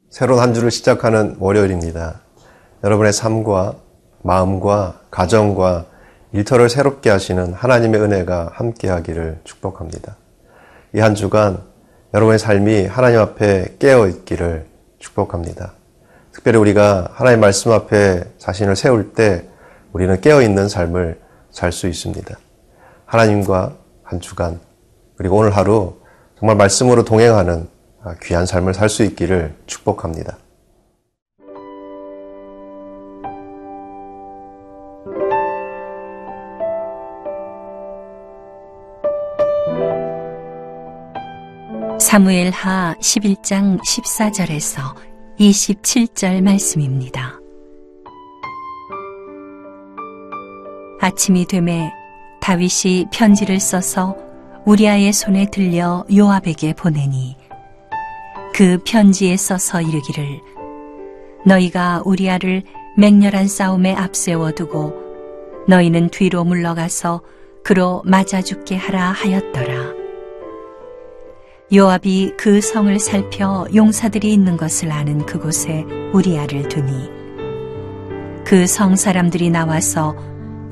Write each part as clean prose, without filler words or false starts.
새로운 한 주를 시작하는 월요일입니다. 여러분의 삶과 마음과 가정과 일터를 새롭게 하시는 하나님의 은혜가 함께하기를 축복합니다. 이 한 주간 여러분의 삶이 하나님 앞에 깨어있기를 축복합니다. 특별히 우리가 하나님의 말씀 앞에 자신을 세울 때 우리는 깨어있는 삶을 살 수 있습니다. 하나님과 한 주간 그리고 오늘 하루 정말 말씀으로 동행하는 귀한 삶을 살 수 있기를 축복합니다. 사무엘하 11장 14절에서 27절 말씀입니다. 아침이 되매 다윗이 편지를 써서 우리아의 손에 들려 요압에게 보내니 그 편지에 써서 이르기를 너희가 우리아를 맹렬한 싸움에 앞세워두고 너희는 뒤로 물러가서 그로 맞아 죽게 하라 하였더라. 요압이 그 성을 살펴 용사들이 있는 것을 아는 그곳에 우리아를 두니 그 성 사람들이 나와서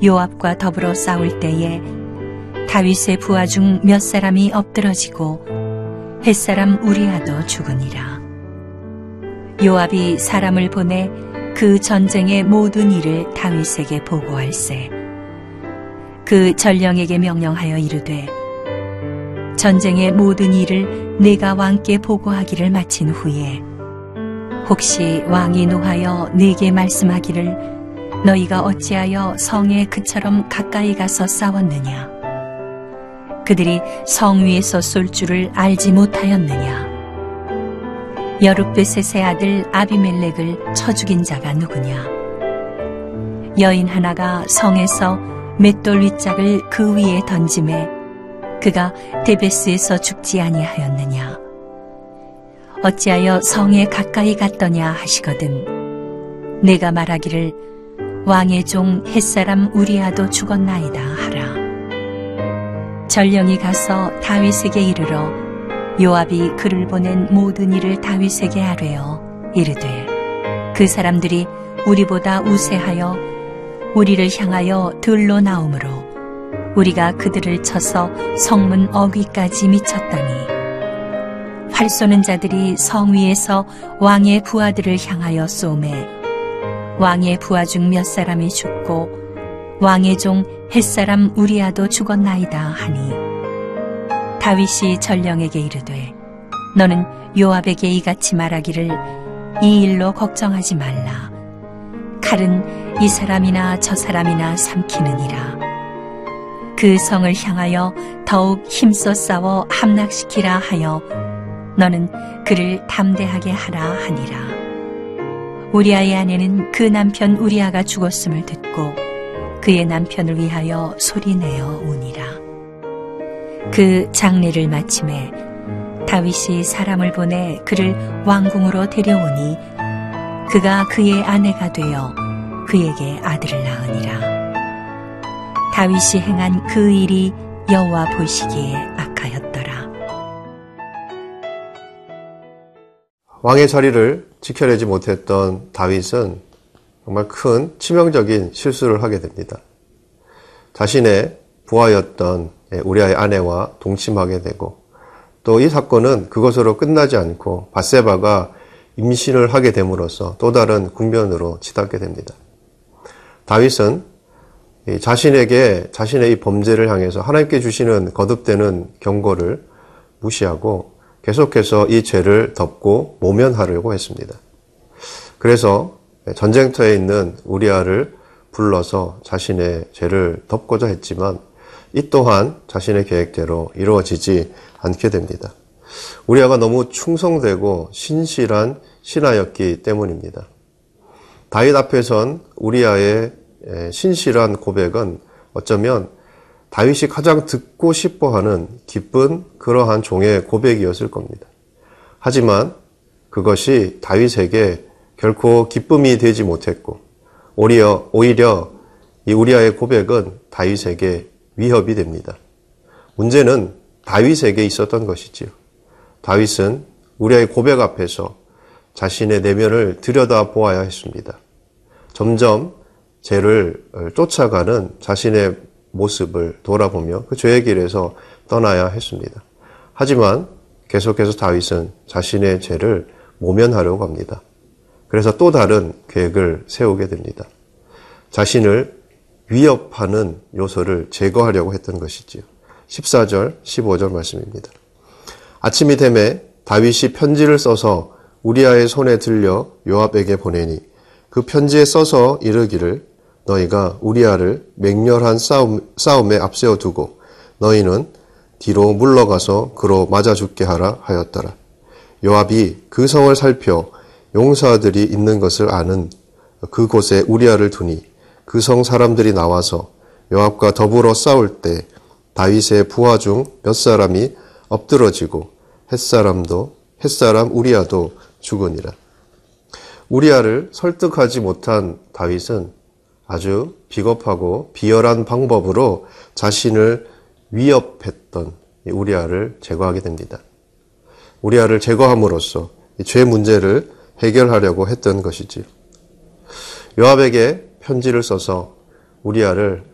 요압과 더불어 싸울 때에 다윗의 부하 중 몇 사람이 엎드러지고 햇사람 우리아도 죽으니라. 요압이 사람을 보내 그 전쟁의 모든 일을 다윗에게 보고할세. 그 전령에게 명령하여 이르되 전쟁의 모든 일을 내가 왕께 보고하기를 마친 후에 혹시 왕이 노하여 내게 말씀하기를 너희가 어찌하여 성에 그처럼 가까이 가서 싸웠느냐? 그들이 성 위에서 쏠 줄을 알지 못하였느냐? 여룹베셋의 아들 아비멜렉을 쳐 죽인 자가 누구냐? 여인 하나가 성에서 맷돌 윗짝을 그 위에 던짐에 그가 데베스에서 죽지 아니하였느냐? 어찌하여 성에 가까이 갔더냐 하시거든 내가 말하기를 왕의 종 햇사람 우리아도 죽었나이다 하라. 전령이 가서 다윗에게 이르러 요압이 그를 보낸 모든 일을 다윗에게 아뢰어 이르되 그 사람들이 우리보다 우세하여 우리를 향하여 들로 나오므로 우리가 그들을 쳐서 성문 어귀까지 미쳤다니 활 쏘는 자들이 성 위에서 왕의 부하들을 향하여 쏘매 왕의 부하 중 몇 사람이 죽고 왕의 종 햇사람 우리아도 죽었나이다 하니 다윗이 전령에게 이르되 너는 요압에게 이같이 말하기를 이 일로 걱정하지 말라. 칼은 이 사람이나 저 사람이나 삼키느니라. 그 성을 향하여 더욱 힘써 싸워 함락시키라 하여 너는 그를 담대하게 하라 하니라. 우리아의 아내는 그 남편 우리아가 죽었음을 듣고 그의 남편을 위하여 소리내어 우니라. 그 장례를 마침에 다윗이 사람을 보내 그를 왕궁으로 데려오니 그가 그의 아내가 되어 그에게 아들을 낳으니라. 다윗이 행한 그 일이 여호와 보시기에 악하였더라. 왕의 자리를 지켜내지 못했던 다윗은 정말 큰 치명적인 실수를 하게 됩니다. 자신의 부하였던 우리아의 아내와 동침하게 되고 또 이 사건은 그것으로 끝나지 않고 밧세바가 임신을 하게 됨으로써 또 다른 국면으로 치닫게 됩니다. 다윗은 자신에게 자신의 이 범죄를 향해서 하나님께 주시는 거듭되는 경고를 무시하고 계속해서 이 죄를 덮고 모면하려고 했습니다. 그래서 전쟁터에 있는 우리아를 불러서 자신의 죄를 덮고자 했지만 이 또한 자신의 계획대로 이루어지지 않게 됩니다. 우리아가 너무 충성되고 신실한 신하였기 때문입니다. 다윗 앞에선 우리아의 신실한 고백은 어쩌면 다윗이 가장 듣고 싶어하는 기쁜 그러한 종의 고백이었을 겁니다. 하지만 그것이 다윗에게 결코 기쁨이 되지 못했고 오히려 이 우리아의 고백은 다윗에게 위협이 됩니다. 문제는 다윗에게 있었던 것이지요. 다윗은 우리아의 고백 앞에서 자신의 내면을 들여다보아야 했습니다. 점점 죄를 쫓아가는 자신의 모습을 돌아보며 그 죄의 길에서 떠나야 했습니다. 하지만 계속해서 다윗은 자신의 죄를 모면하려고 합니다. 그래서 또 다른 계획을 세우게 됩니다. 자신을 위협하는 요소를 제거하려고 했던 것이지요. 14절, 15절 말씀입니다. 아침이 되매 다윗이 편지를 써서 우리아의 손에 들려 요압에게 보내니 그 편지에 써서 이르기를 너희가 우리아를 맹렬한 싸움에 앞세워 두고 너희는 뒤로 물러가서 그로 맞아 죽게 하라 하였더라. 요압이 그 성을 살펴 용사들이 있는 것을 아는 그곳에 우리아를 두니 그 성 사람들이 나와서 요압과 더불어 싸울 때 다윗의 부하 중 몇 사람이 엎드러지고 햇사람 우리아도 죽으니라. 우리아를 설득하지 못한 다윗은 아주 비겁하고 비열한 방법으로 자신을 위협했던 우리아를 제거하게 됩니다. 우리아를 제거함으로써 죄 문제를 해결하려고 했던 것이지요. 요압에게 편지를 써서 우리아를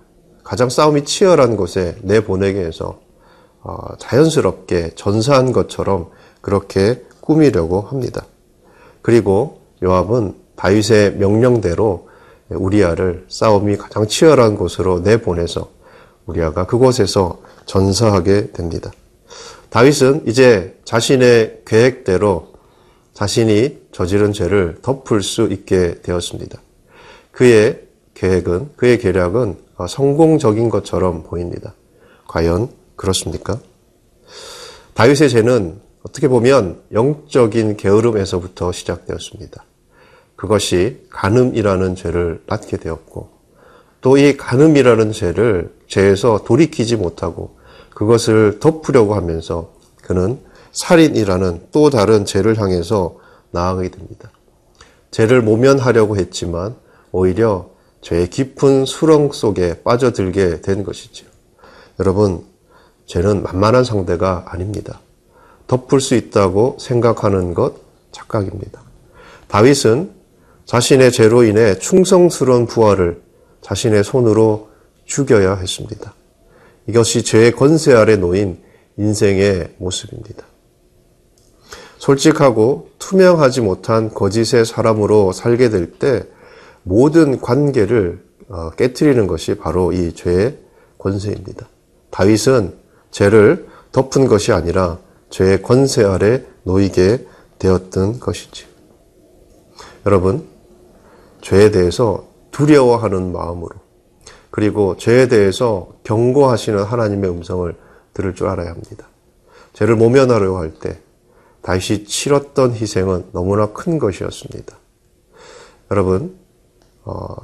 가장 싸움이 치열한 곳에 내보내게 해서 자연스럽게 전사한 것처럼 그렇게 꾸미려고 합니다. 그리고 요압은 다윗의 명령대로 우리아를 싸움이 가장 치열한 곳으로 내보내서 우리아가 그곳에서 전사하게 됩니다. 다윗은 이제 자신의 계획대로 자신이 저지른 죄를 덮을 수 있게 되었습니다. 그의 계략은 성공적인 것처럼 보입니다. 과연 그렇습니까? 다윗의 죄는 어떻게 보면 영적인 게으름에서부터 시작되었습니다. 그것이 간음이라는 죄를 낳게 되었고 또 이 간음이라는 죄에서 돌이키지 못하고 그것을 덮으려고 하면서 그는 살인이라는 또 다른 죄를 향해서 나아가게 됩니다. 죄를 모면하려고 했지만 오히려 죄의 깊은 수렁 속에 빠져들게 된 것이죠. 여러분, 죄는 만만한 상대가 아닙니다. 덮을 수 있다고 생각하는 것 착각입니다. 다윗은 자신의 죄로 인해 충성스러운 부하를 자신의 손으로 죽여야 했습니다. 이것이 죄의 권세 아래 놓인 인생의 모습입니다. 솔직하고 투명하지 못한 거짓의 사람으로 살게 될 때 모든 관계를 깨트리는 것이 바로 이 죄의 권세입니다. 다윗은 죄를 덮은 것이 아니라 죄의 권세 아래 놓이게 되었던 것이지. 여러분, 죄에 대해서 두려워하는 마음으로 그리고 죄에 대해서 경고하시는 하나님의 음성을 들을 줄 알아야 합니다. 죄를 모면하려고 할 때 다윗이 치렀던 희생은 너무나 큰 것이었습니다. 여러분,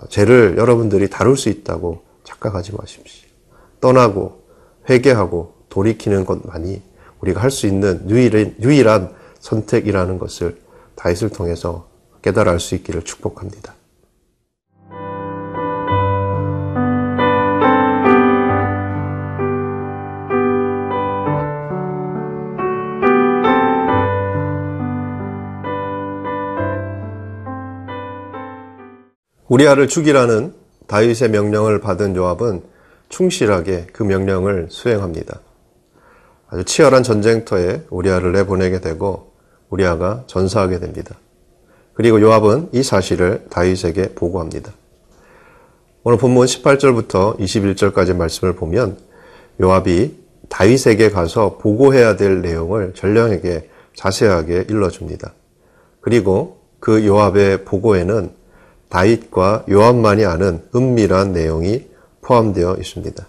죄를 여러분들이 다룰 수 있다고 착각하지 마십시오. 떠나고 회개하고 돌이키는 것만이 우리가 할 수 있는 유일한 선택이라는 것을 다윗을 통해서 깨달아 알 수 있기를 축복합니다. 우리아를 죽이라는 다윗의 명령을 받은 요압은 충실하게 그 명령을 수행합니다. 아주 치열한 전쟁터에 우리아를 내보내게 되고 우리아가 전사하게 됩니다. 그리고 요압은 이 사실을 다윗에게 보고합니다. 오늘 본문 18절부터 21절까지 말씀을 보면 요압이 다윗에게 가서 보고해야 될 내용을 전령에게 자세하게 일러줍니다. 그리고 그 요압의 보고에는 다윗과 요압만이 아는 은밀한 내용이 포함되어 있습니다.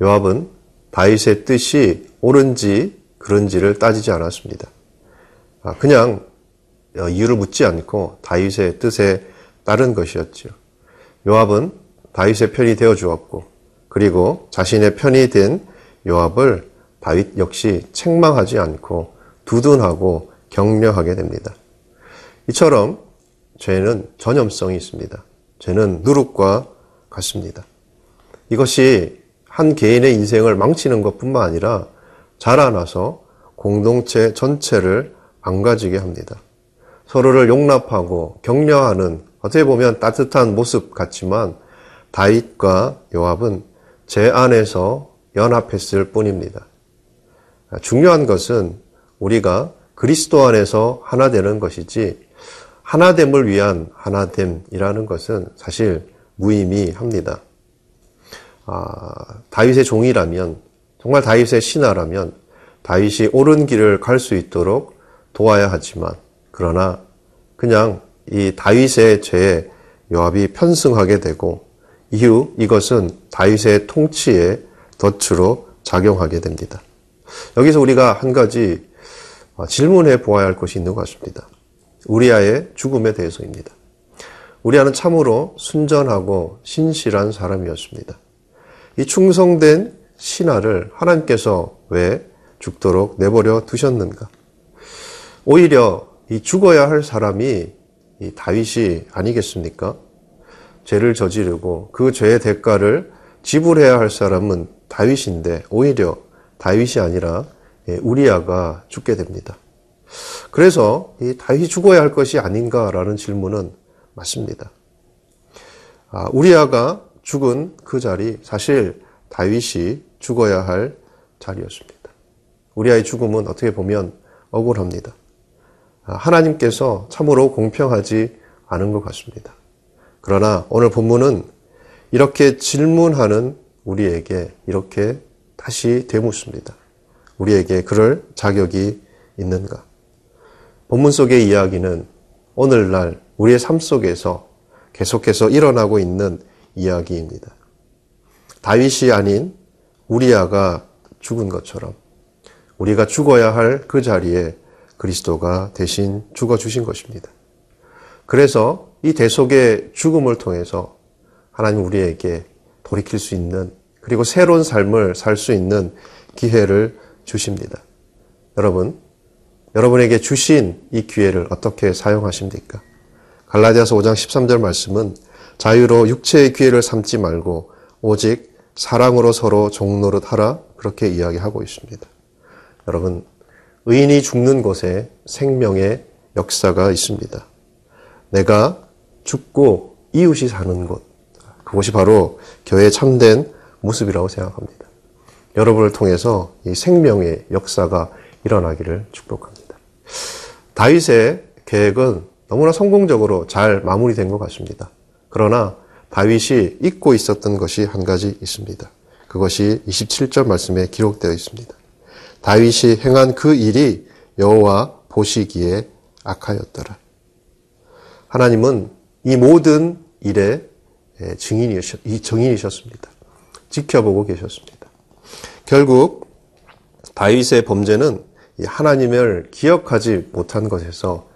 요압은 다윗의 뜻이 옳은지 그른지를 따지지 않았습니다. 그냥 이유를 묻지 않고 다윗의 뜻에 따른 것이었지요. 요압은 다윗의 편이 되어 주었고, 그리고 자신의 편이 된 요압을 다윗 역시 책망하지 않고 두둔하고 격려하게 됩니다. 이처럼 죄는 전염성이 있습니다. 죄는 누룩과 같습니다. 이것이 한 개인의 인생을 망치는 것뿐만 아니라 자라나서 공동체 전체를 망가지게 합니다. 서로를 용납하고 격려하는 어떻게 보면 따뜻한 모습 같지만 다윗과 요압은 죄 안에서 연합했을 뿐입니다. 중요한 것은 우리가 그리스도 안에서 하나 되는 것이지 하나됨을 위한 하나됨이라는 것은 사실 무의미합니다. 다윗의 종이라면, 정말 다윗의 신하라면 다윗이 옳은 길을 갈 수 있도록 도와야 하지만, 그러나 그냥 이 다윗의 죄에 요압이 편승하게 되고 이후 이것은 다윗의 통치의 덫으로 작용하게 됩니다. 여기서 우리가 한 가지 질문해 보아야 할 것이 있는 것 같습니다. 우리아의 죽음에 대해서입니다. 우리아는 참으로 순전하고 신실한 사람이었습니다. 이 충성된 신하를 하나님께서 왜 죽도록 내버려 두셨는가? 오히려 이 죽어야 할 사람이 이 다윗이 아니겠습니까? 죄를 저지르고 그 죄의 대가를 지불해야 할 사람은 다윗인데 오히려 다윗이 아니라 우리아가 죽게 됩니다. 그래서 이 다윗이 죽어야 할 것이 아닌가라는 질문은 맞습니다. 우리아가 죽은 그 자리, 사실 다윗이 죽어야 할 자리였습니다. 우리아의 죽음은 어떻게 보면 억울합니다. 하나님께서 참으로 공평하지 않은 것 같습니다. 그러나 오늘 본문은 이렇게 질문하는 우리에게 이렇게 다시 되묻습니다. 우리에게 그럴 자격이 있는가? 본문 속의 이야기는 오늘날 우리의 삶 속에서 계속해서 일어나고 있는 이야기입니다. 다윗이 아닌 우리아가 죽은 것처럼 우리가 죽어야 할 그 자리에 그리스도가 대신 죽어주신 것입니다. 그래서 이 대속의 죽음을 통해서 하나님 우리에게 돌이킬 수 있는, 그리고 새로운 삶을 살 수 있는 기회를 주십니다. 여러분에게 주신 이 기회를 어떻게 사용하십니까? 갈라디아서 5장 13절 말씀은 자유로 육체의 기회를 삼지 말고 오직 사랑으로 서로 종노릇 하라, 그렇게 이야기하고 있습니다. 여러분, 의인이 죽는 곳에 생명의 역사가 있습니다. 내가 죽고 이웃이 사는 곳, 그것이 바로 교회의 참된 모습이라고 생각합니다. 여러분을 통해서 이 생명의 역사가 일어나기를 축복합니다. 다윗의 계획은 너무나 성공적으로 잘 마무리된 것 같습니다. 그러나 다윗이 잊고 있었던 것이 한 가지 있습니다. 그것이 27절 말씀에 기록되어 있습니다. 다윗이 행한 그 일이 여호와 보시기에 악하였더라. 하나님은 이 모든 일의 증인이셨습니다. 지켜보고 계셨습니다. 결국 다윗의 범죄는 하나님을 기억하지 못한 것에서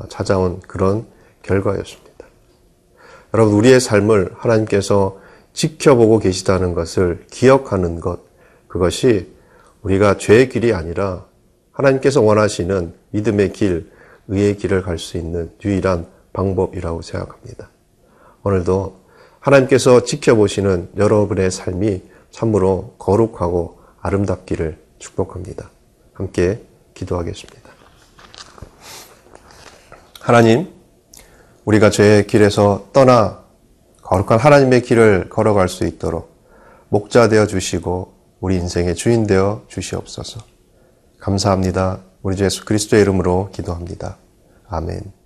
찾아온 그런 결과였습니다. 여러분, 우리의 삶을 하나님께서 지켜보고 계시다는 것을 기억하는 것, 그것이 우리가 죄의 길이 아니라 하나님께서 원하시는 믿음의 길, 의의 길을 갈 수 있는 유일한 방법이라고 생각합니다. 오늘도 하나님께서 지켜보시는 여러분의 삶이 참으로 거룩하고 아름답기를 축복합니다. 함께 기도하겠습니다. 하나님, 우리가 죄의 길에서 떠나 거룩한 하나님의 길을 걸어갈 수 있도록 목자 되어 주시고 우리 인생의 주인 되어 주시옵소서. 감사합니다. 우리 주 예수 그리스도의 이름으로 기도합니다. 아멘.